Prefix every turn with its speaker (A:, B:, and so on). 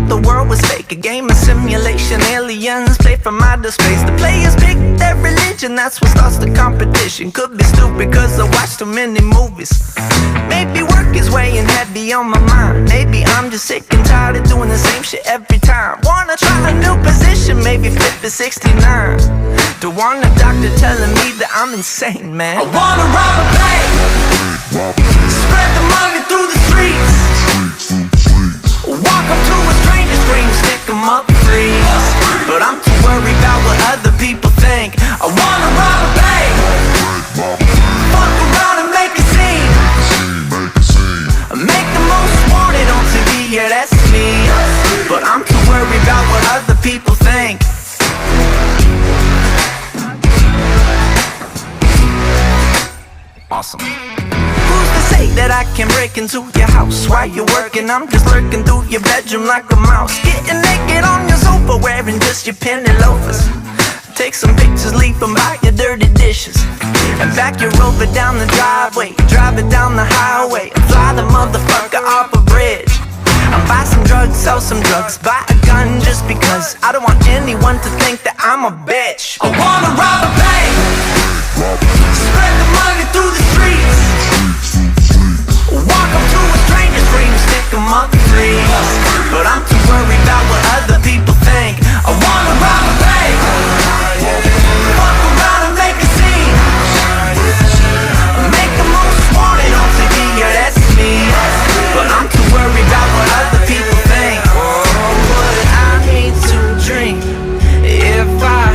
A: thought the world was fake, a game of simulation. Aliens play from outer space. The players pick their religion, that's what starts the competition. Could be stupid cause I watch too many movies. Maybe work is weighing heavy on my mind. Maybe I'm just sick and tired of doing the same shit every time. Wanna try a new position, maybe flip to 69. Don't want a doctor telling me that I'm insane, man. I wanna rob a bank, spread the money through the streets, walk up to a stranger, scream, stick 'em up, freeze. But I'm too worried about what other people think. I wanna rob a bank, fuck around and make a scene, make the most wanted on TV, yeah that's me. But I'm too worried about what other people think. Awesome. Who's to say that I can break into your house while you're working? I'm just lurking through your bedroom like a mouse, getting naked on your sofa, wearing just your penny loafers. Take some pictures, leave them by your dirty dishes, and back your Rover down the driveway, drive it down the highway, and fly the motherfucker off a bridge. I'll buy some drugs, sell some drugs, buy a gun just because I don't want anyone to think that I'm a bitch. I wanna rob a bank, spread the money through the streets, walk up to a stranger, scream, stick 'em up, freeze. But I'm too